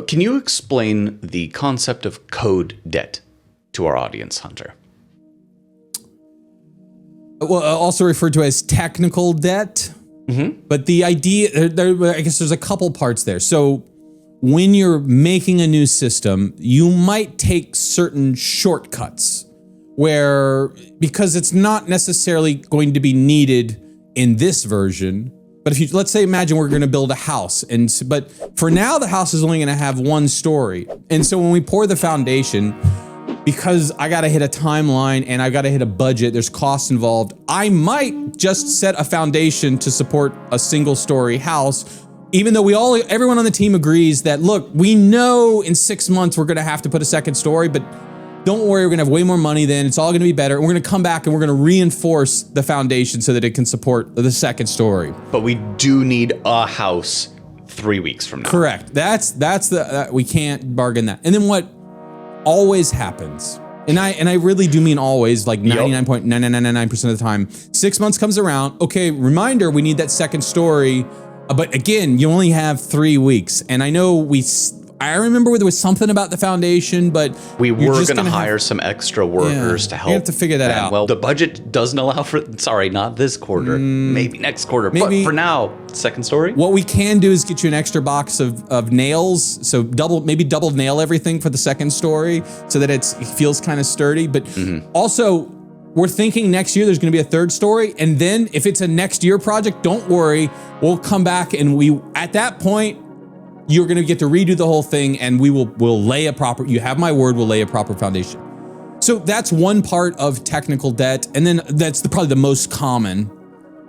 Can you explain the concept of code debt to our audience, Hunter? Well, also referred to as technical debt. Mm-hmm. But the idea, I guess there's a couple parts there. So when you're making a new system, you might take certain shortcuts where, because it's not necessarily going to be needed in this version, but if you, let's say, imagine we're going to build a house, but for now the house is only going to have one story. And so when we pour the foundation, because I got to hit a timeline and I got to hit a budget, there's costs involved, I might just set a foundation to support a single story house, even though everyone on the team agrees that, look, we know in 6 months we're going to have to put a second story, but don't worry, we're going to have way more money then. It's all going to be better. And we're going to come back and we're going to reinforce the foundation so that it can support the second story. But we do need a house 3 weeks from now. Correct. We can't bargain that. And then what always happens, and I really do mean always, like 99.9999% of the time, 6 months comes around. Okay, reminder, we need that second story. But again, you only have 3 weeks. And I know I remember there was something about the foundation, but we were going to hire some extra workers to help. You have to figure that out. Well, the budget doesn't allow for, not this quarter, maybe next quarter, but for now, second story. What we can do is get you an extra box of nails, so maybe double nail everything for the second story so that it feels kind of sturdy. But also, we're thinking next year there's going to be a third story, and then if it's a next year project, don't worry, we'll come back and at that point, you're going to get to redo the whole thing, and we'll lay a proper, you have my word, we'll lay a proper foundation. So that's one part of technical debt, and then that's probably the most common.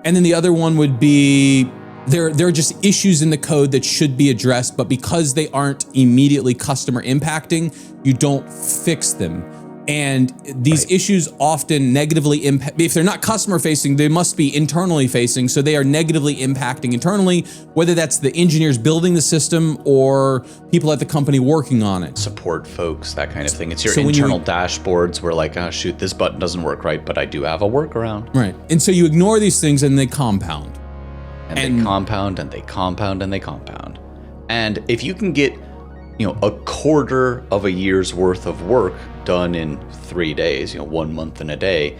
And then the other one would be, there are just issues in the code that should be addressed, but because they aren't immediately customer impacting, you don't fix them. And these issues often negatively impact, if they're not customer facing, they must be internally facing. So they are negatively impacting internally, whether that's the engineers building the system or people at the company working on it. Support folks, that kind of thing. It's your internal dashboards where like, oh shoot, this button doesn't work right, but I do have a workaround. Right. And so you ignore these things and they compound. And they compound and they compound and they compound. And if you can get, a quarter of a year's worth of work done in 3 days, 1 month and a day,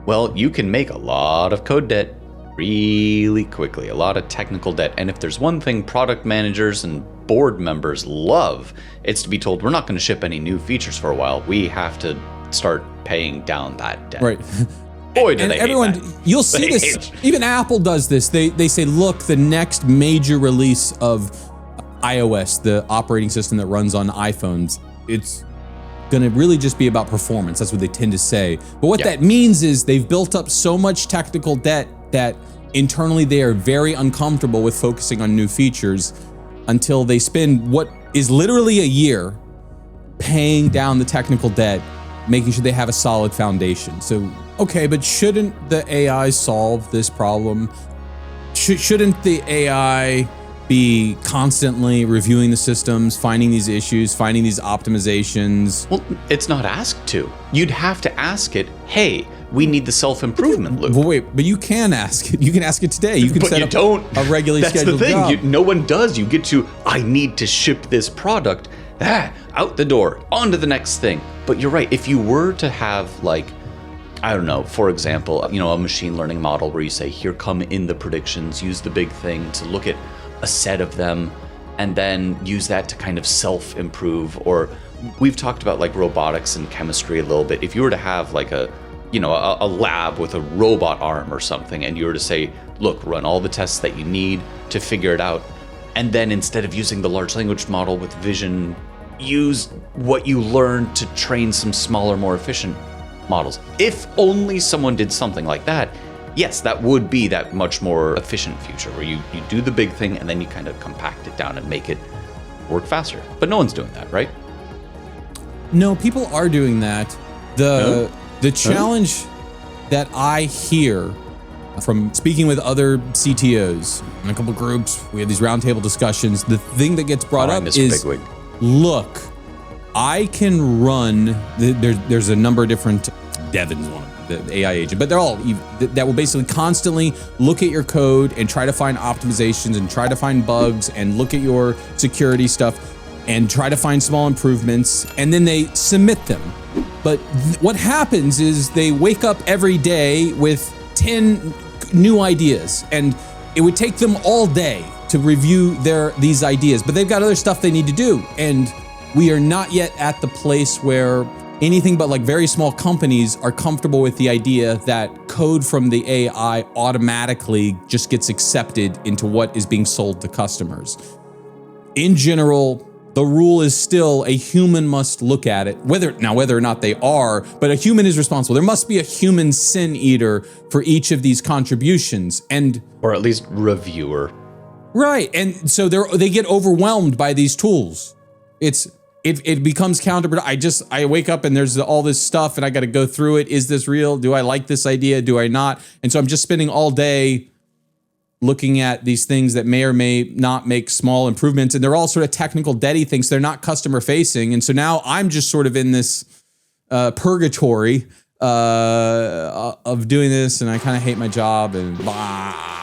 well, you can make a lot of code debt really quickly, a lot of technical debt. And if there's one thing product managers and board members love, it's to be told, we're not going to ship any new features for a while. We have to start paying down that debt. Right. Boy, do they hate that. You'll see this, even Apple does this. They say, look, the next major release of iOS, the operating system that runs on iPhones, it's going to really just be about performance. That's what they tend to say. But what that means is they've built up so much technical debt that internally they are very uncomfortable with focusing on new features until they spend what is literally a year paying down the technical debt, making sure they have a solid foundation. So, okay, but shouldn't the AI solve this problem? Shouldn't the AI be constantly reviewing the systems, finding these issues, finding these optimizations? Well, it's not asked to. You'd have to ask it, hey, we need the self-improvement loop. But wait, but you can ask it. You can ask it today. You can set up a regularly scheduled job. That's the thing. No one does. You get to, I need to ship this product. Out the door, on to the next thing. But you're right. If you were to have like, I don't know, for example, a machine learning model where you say, here come in the predictions, use the big thing to look at a set of them and then use that to kind of self-improve. Or we've talked about like robotics and chemistry a little bit. If you were to have like a lab with a robot arm or something, and you were to say, look, run all the tests that you need to figure it out, and then instead of using the large language model with vision, use what you learned to train some smaller, more efficient models. If only someone did something like that, yes, that would be that much more efficient future where you do the big thing and then you kind of compact it down and make it work faster. But no one's doing that, right? No, people are doing that. The challenge that I hear from speaking with other CTOs in a couple groups, we have these roundtable discussions, the thing that gets brought up is, look, I can run, there's a number of different, Devin's one, the AI agent, but they're all, that will basically constantly look at your code and try to find optimizations and try to find bugs and look at your security stuff. and try to find small improvements, and then they submit them. But what happens is they wake up every day with 10 new ideas, and it would take them all day to review these ideas, but they've got other stuff they need to do. And we are not yet at the place where anything but like very small companies are comfortable with the idea that code from the AI automatically just gets accepted into what is being sold to customers. In general, the rule is still a human must look at it, whether or not they are, but a human is responsible. There must be a human sin eater for each of these contributions, or at least reviewer. Right, and so they get overwhelmed by these tools. It becomes counterproductive. I wake up and there's all this stuff and I got to go through it. Is this real? Do I like this idea? Do I not? And so I'm just spending all day looking at these things that may or may not make small improvements. And they're all sort of technical deady things. They're not customer facing. And so now I'm just sort of in this purgatory of doing this, and I kind of hate my job and blah.